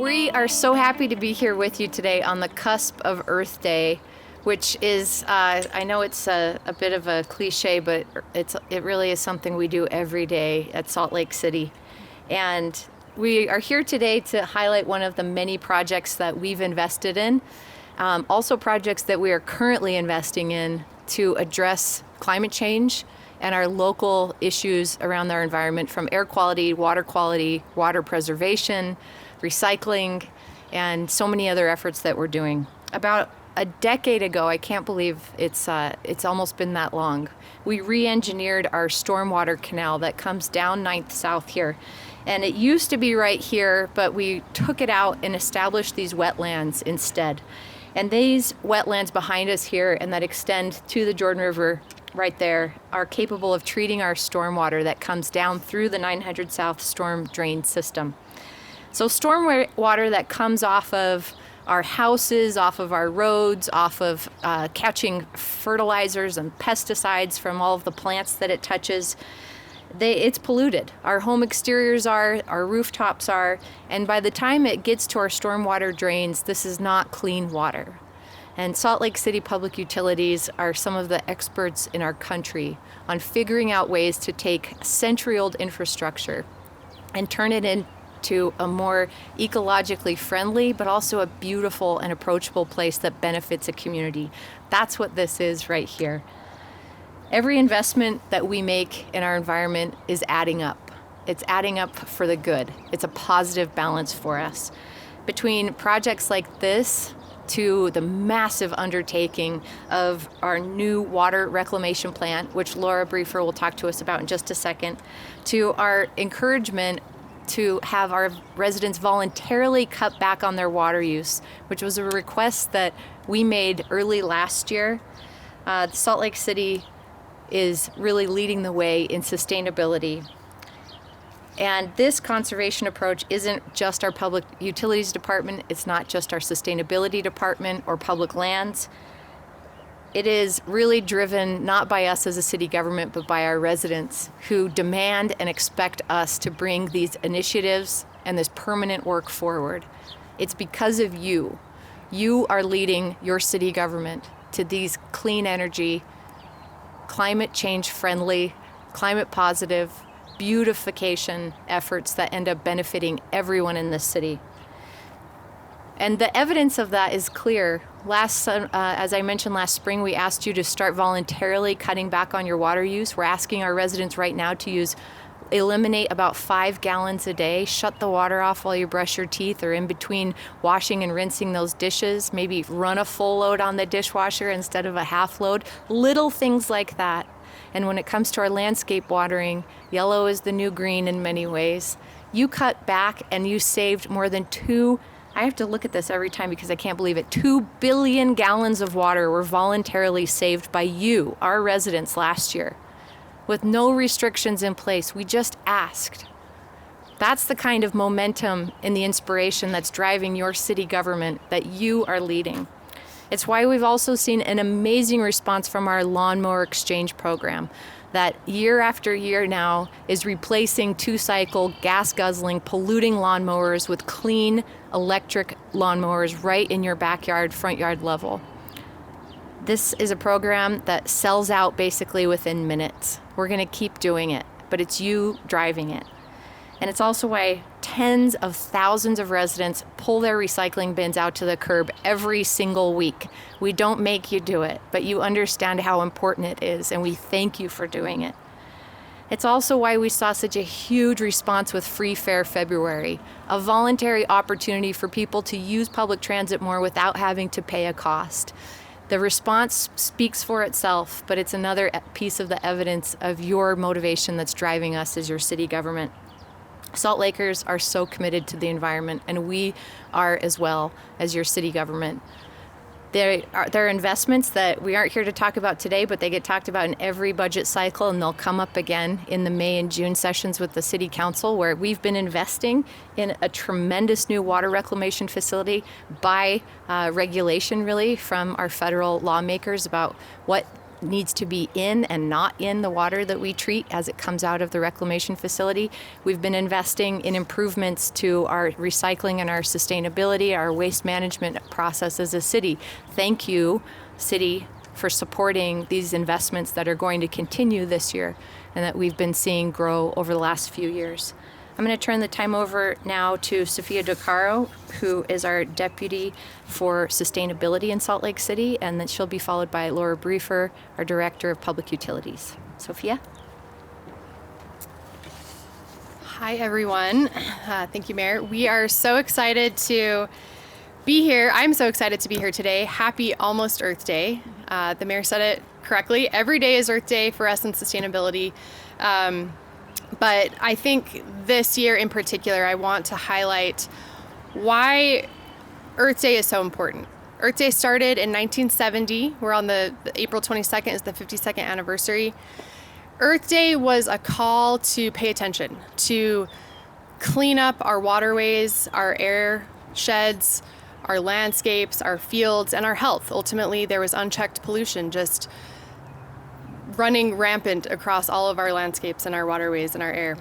We are so happy to be here with you today on the cusp of Earth Day, which is, I know it's a bit of a cliche, but it really is something we do every day at Salt Lake City. And we are here today to highlight one of the many projects that we've invested in, also projects that we are currently investing in to address climate change and our local issues around our environment, from air quality, water preservation, recycling, and so many other efforts that we're doing. About a decade ago, I can't believe it's almost been that long, we re-engineered our stormwater canal that comes down 9th South here. And it used to be right here, but we took it out and established these wetlands instead. And these wetlands behind us here and that extend to the Jordan River right there are capable of treating our stormwater that comes down through the 900 South storm drain system. So stormwater that comes off of our houses, off of our roads, off of catching fertilizers and pesticides from all of the plants that it touches, it's polluted. Our home exteriors are, our rooftops are, and by the time it gets to our stormwater drains, this is not clean water. And Salt Lake City Public Utilities are some of the experts in our country on figuring out ways to take century-old infrastructure and turn it into a more ecologically friendly, but also a beautiful and approachable place that benefits a community. That's what this is right here. Every investment that we make in our environment is adding up. It's adding up for the good. It's a positive balance for us. Between projects like this to the massive undertaking of our new water reclamation plant, which Laura Briefer will talk to us about in just a second, to our encouragement to have our residents voluntarily cut back on their water use, which was a request that we made early last year. Salt Lake City is really leading the way in sustainability. And this conservation approach isn't just our public utilities department, it's not just our sustainability department or public lands. It is really driven not by us as a city government, but by our residents who demand and expect us to bring these initiatives and this permanent work forward. It's because of you. You are leading your city government to these clean energy, climate change friendly, climate positive, beautification efforts that end up benefiting everyone in this city. And the evidence of that is clear. As I mentioned last spring, we asked you to start voluntarily cutting back on your water use. We're asking our residents right now to eliminate about 5 gallons a day. Shut the water off while you brush your teeth or in between washing and rinsing those dishes. Maybe run a full load on the dishwasher instead of a half load. Little things like that. And when it comes to our landscape watering, yellow is the new green in many ways. You cut back and you saved more than I have to look at this every time because I can't believe it, 2 billion gallons of water were voluntarily saved by you, our residents, last year. With no restrictions in place, we just asked. That's the kind of momentum and the inspiration that's driving your city government that you are leading. It's why we've also seen an amazing response from our Lawnmower exchange program that year after year now is replacing 2-cycle, gas-guzzling, polluting lawnmowers with clean electric lawnmowers right in your backyard, front yard level. This is a program that sells out basically within minutes. We're going to keep doing it, but it's you driving it. And it's also why tens of thousands of residents pull their recycling bins out to the curb every single week. We don't make you do it, but you understand how important it is, and we thank you for doing it. It's also why we saw such a huge response with Free Fare February, a voluntary opportunity for people to use public transit more without having to pay a cost. The response speaks for itself, but it's another piece of the evidence of your motivation that's driving us as your city government. Salt Lakers are so committed to the environment, and we are as well as your city government. There are investments that we aren't here to talk about today, but they get talked about in every budget cycle, and they'll come up again in the May and June sessions with the City Council, where we've been investing in a tremendous new water reclamation facility by regulation, really, from our federal lawmakers about what needs to be in and not in the water that we treat as it comes out of the reclamation facility. We've been investing in improvements to our recycling and our sustainability, our waste management process as a city. Thank you, city, for supporting these investments that are going to continue this year and that we've been seeing grow over the last few years. I'm going to turn the time over now to Sophia DeCaro, who is our Deputy for Sustainability in Salt Lake City, and then she'll be followed by Laura Briefer, our Director of Public Utilities. Sophia? Hi, everyone. Thank you, Mayor. We are so excited to be here. I'm so excited to be here today. Happy almost Earth Day. The Mayor said it correctly. Every day is Earth Day for us in sustainability. But I think this year in particular, I want to highlight why Earth Day is so important. Earth Day started in 1970. We're on the April 22nd is the 52nd anniversary. Earth Day was a call to pay attention, to clean up our waterways, our air sheds, our landscapes, our fields, and our health. Ultimately, there was unchecked pollution just running rampant across all of our landscapes and our waterways and our air.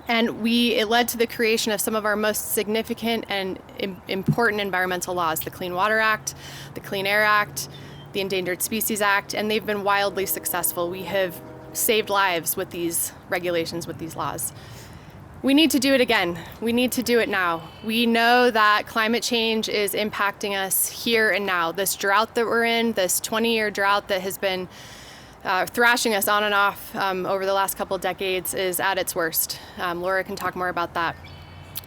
And it led to the creation of some of our most significant and important environmental laws, the Clean Water Act, the Clean Air Act, the Endangered Species Act, and they've been wildly successful. We have saved lives with these regulations, with these laws. We need to do it again. We need to do it now. We know that climate change is impacting us here and now. This drought that we're in, this 20-year drought that has been thrashing us on and off over the last couple of decades is at its worst. Laura can talk more about that.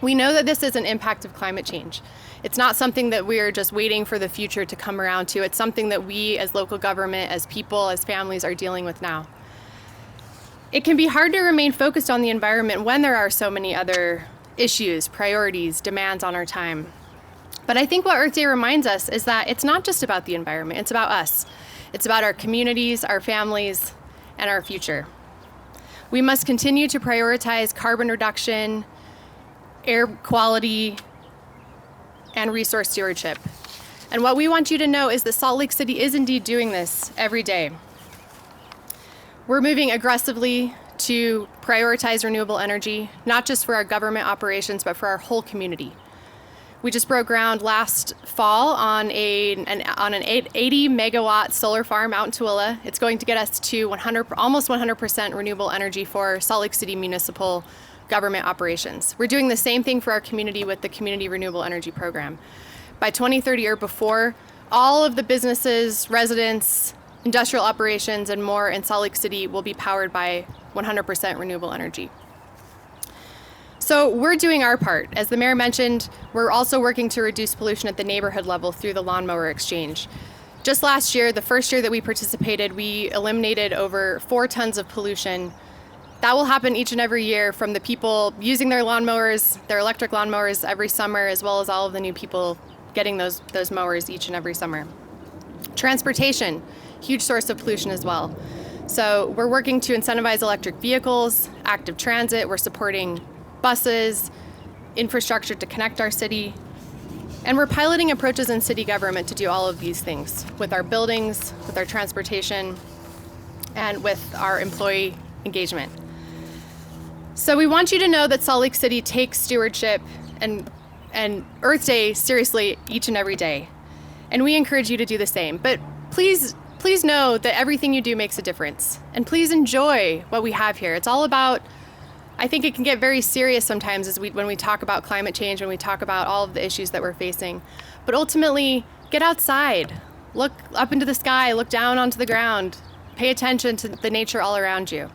We know that this is an impact of climate change. It's not something that we're just waiting for the future to come around to. It's something that we as local government, as people, as families are dealing with now. It can be hard to remain focused on the environment when there are so many other issues, priorities, demands on our time. But I think what Earth Day reminds us is that it's not just about the environment, it's about us. It's about our communities, our families, and our future. We must continue to prioritize carbon reduction, air quality, and resource stewardship. And what we want you to know is that Salt Lake City is indeed doing this every day. We're moving aggressively to prioritize renewable energy, not just for our government operations, but for our whole community. We just broke ground last fall on an 80 megawatt solar farm out in Tooele. It's going to get us to almost 100% renewable energy for Salt Lake City municipal government operations. We're doing the same thing for our community with the Community Renewable Energy Program. By 2030 or before, all of the businesses, residents, industrial operations, and more in Salt Lake City will be powered by 100% renewable energy. So we're doing our part. As the Mayor mentioned, we're also working to reduce pollution at the neighborhood level through the Lawnmower exchange. Just last year, the first year that we participated, we eliminated over 4 tons of pollution. That will happen each and every year from the people using their lawnmowers, their electric lawnmowers every summer, as well as all of the new people getting those mowers each and every summer. Transportation, huge source of pollution as well. So we're working to incentivize electric vehicles, active transit. We're supporting buses, infrastructure to connect our city. And we're piloting approaches in city government to do all of these things with our buildings, with our transportation, and with our employee engagement. So we want you to know that Salt Lake City takes stewardship and Earth Day seriously each and every day. And we encourage you to do the same. But please know that everything you do makes a difference. And please enjoy what we have here. It's all about, I think it can get very serious sometimes when we talk about climate change, when we talk about all of the issues that we're facing. But ultimately, get outside, look up into the sky, look down onto the ground, pay attention to the nature all around you.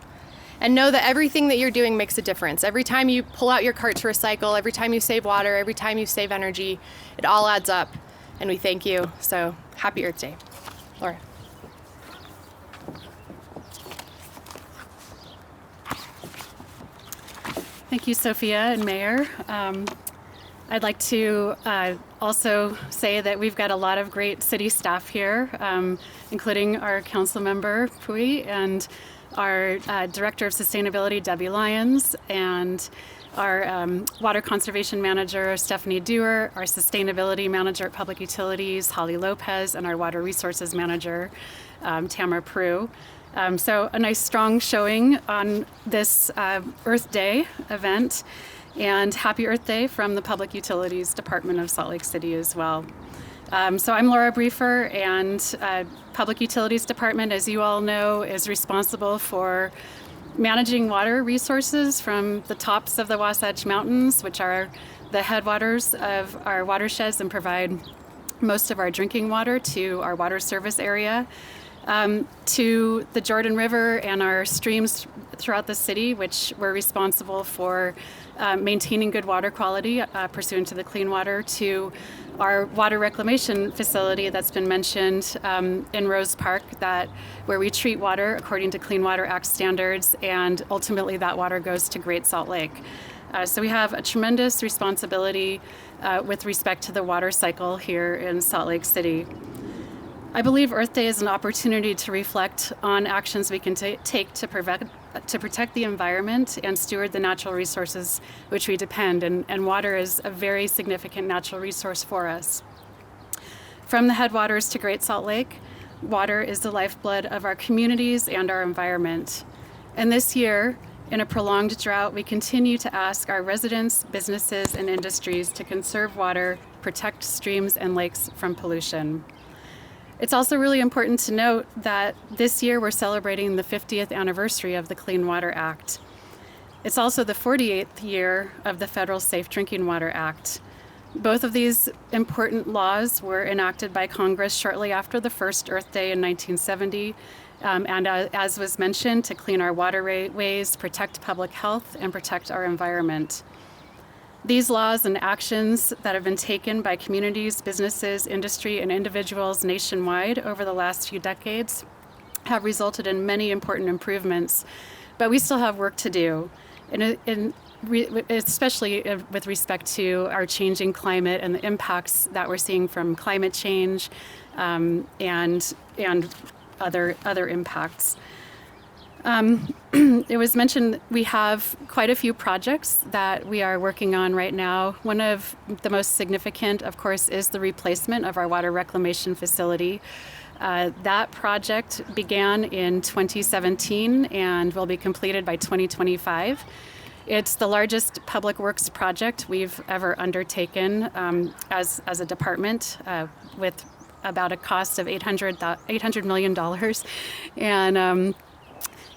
And know that everything that you're doing makes a difference. Every time you pull out your cart to recycle, every time you save water, every time you save energy, it all adds up. And we thank you. So happy Earth Day. Laura. Thank you, Sophia and Mayor. I'd like to also say that we've got a lot of great city staff here, including our council member, Pui, and our Director of Sustainability, Debbie Lyons, and our Water Conservation Manager, Stephanie Dewar, our Sustainability Manager at Public Utilities, Holly Lopez, and our Water Resources Manager, Tamara Prue. So a nice strong showing on this Earth Day event, and happy Earth Day from the Public Utilities Department of Salt Lake City as well. So I'm Laura Briefer, and Public Utilities Department, as you all know, is responsible for managing water resources from the tops of the Wasatch Mountains, which are the headwaters of our watersheds and provide most of our drinking water to our water service area, to the Jordan River and our streams throughout the city, which we're responsible for maintaining good water quality pursuant to the Clean Water, to our water reclamation facility that's been mentioned in Rose Park, where we treat water according to Clean Water Act standards, and ultimately that water goes to Great Salt Lake. So we have a tremendous responsibility with respect to the water cycle here in Salt Lake City. I believe Earth Day is an opportunity to reflect on actions we can take to protect the environment and steward the natural resources which we depend, and water is a very significant natural resource for us. From the headwaters to Great Salt Lake, water is the lifeblood of our communities and our environment. And this year, in a prolonged drought, we continue to ask our residents, businesses, and industries to conserve water, protect streams and lakes from pollution. It's also really important to note that this year we're celebrating the 50th anniversary of the Clean Water Act. It's also the 48th year of the Federal Safe Drinking Water Act. Both of these important laws were enacted by Congress shortly after the first Earth Day in 1970, and as was mentioned, to clean our waterways, protect public health, and protect our environment. These laws and actions that have been taken by communities, businesses, industry, and individuals nationwide over the last few decades have resulted in many important improvements, but we still have work to do, especially with respect to our changing climate and the impacts that we're seeing from climate change and other impacts. It was mentioned we have quite a few projects that we are working on right now. One of the most significant, of course, is the replacement of our water reclamation facility. That project began in 2017 and will be completed by 2025. It's the largest public works project we've ever undertaken as a department, with about a cost of $800 million.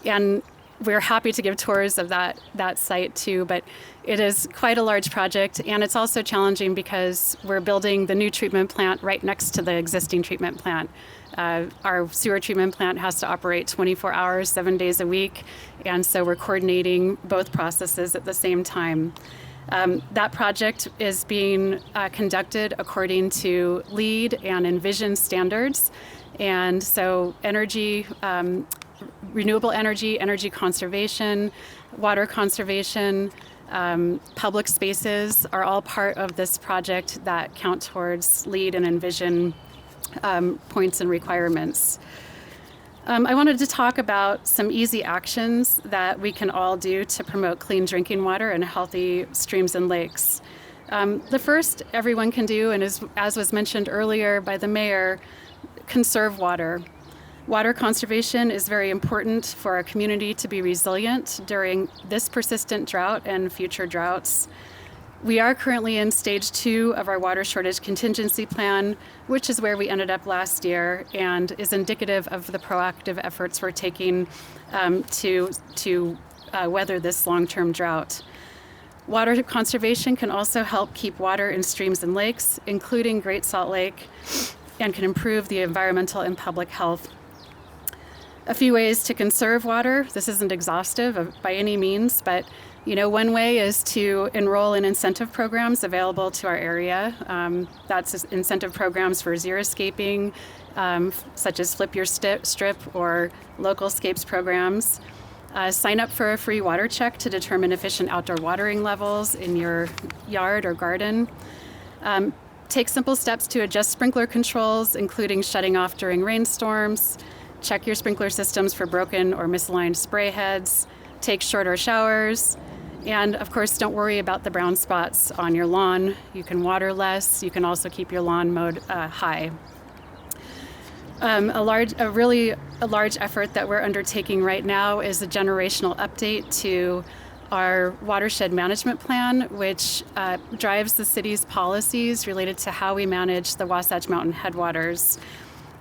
And we're happy to give tours of that site too, but it is quite a large project, and it's also challenging because we're building the new treatment plant right next to the existing treatment plant. Our sewer treatment plant has to operate 24 hours, 7 days a week, and so we're coordinating both processes at the same time. That project is being conducted according to LEED and Envision standards, and so renewable energy, energy conservation, water conservation, public spaces are all part of this project that count towards LEED and Envision points and requirements. I wanted to talk about some easy actions that we can all do to promote clean drinking water and healthy streams and lakes. The first everyone can do, and as was mentioned earlier by the mayor, conserve water. Water conservation is very important for our community to be resilient during this persistent drought and future droughts. We are currently in stage 2 of our water shortage contingency plan, which is where we ended up last year and is indicative of the proactive efforts we're taking to weather this long-term drought. Water conservation can also help keep water in streams and lakes, including Great Salt Lake, and can improve the environmental and public health. A few ways to conserve water. This isn't exhaustive by any means, but one way is to enroll in incentive programs available to our area. That's incentive programs for xeriscaping, such as Flip Your Strip or local scapes programs. Sign up for a free water check to determine efficient outdoor watering levels in your yard or garden. Take simple steps to adjust sprinkler controls, including shutting off during rainstorms. check your sprinkler systems for broken or misaligned spray heads, take shorter showers, and of course, don't worry about the brown spots on your lawn. You can water less. You can also keep your lawn mowed high. A large effort that we're undertaking right now is a generational update to our watershed management plan, which drives the city's policies related to how we manage the Wasatch Mountain headwaters.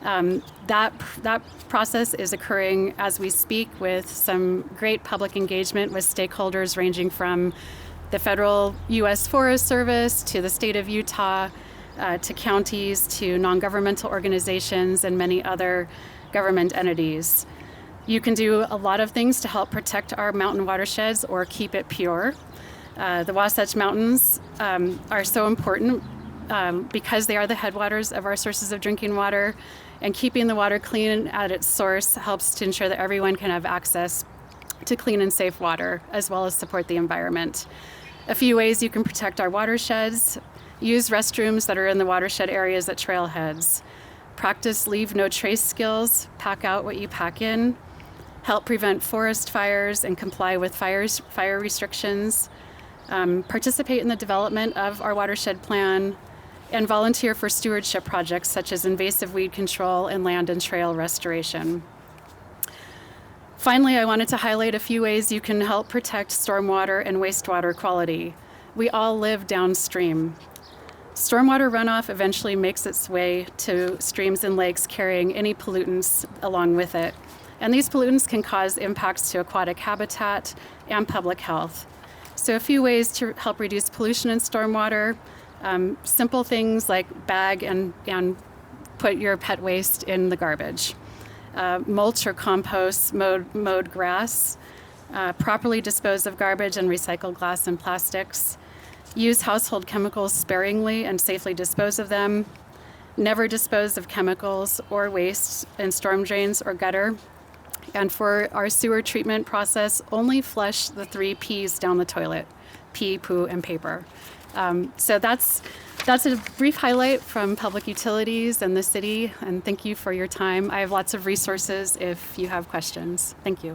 That process is occurring as we speak with some great public engagement with stakeholders ranging from the federal U.S. Forest Service to the state of Utah, to counties, to non-governmental organizations, and many other government entities. You can do a lot of things to help protect our mountain watersheds or keep it pure. The Wasatch Mountains are so important because they are the headwaters of our sources of drinking water, and keeping the water clean at its source helps to ensure that everyone can have access to clean and safe water, as well as support the environment. A few ways you can protect our watersheds: use restrooms that are in the watershed areas at trailheads. Practice leave no trace skills, pack out what you pack in. Help prevent forest fires and comply with fire restrictions. Participate in the development of our watershed plan, and volunteer for stewardship projects such as invasive weed control and land and trail restoration. Finally, I wanted to highlight a few ways you can help protect stormwater and wastewater quality. We all live downstream. Stormwater runoff eventually makes its way to streams and lakes, carrying any pollutants along with it. And these pollutants can cause impacts to aquatic habitat and public health. So a few ways to help reduce pollution in stormwater: simple things like bag and put your pet waste in the garbage. Mulch or compost mowed grass. Properly dispose of garbage and recycle glass and plastics. Use household chemicals sparingly and safely dispose of them. Never dispose of chemicals or waste in storm drains or gutter. And for our sewer treatment process, only flush the 3 P's down the toilet: pee, poo, and paper. So that's a brief highlight from Public Utilities and the city, and thank you for your time. I have lots of resources if you have questions. Thank you.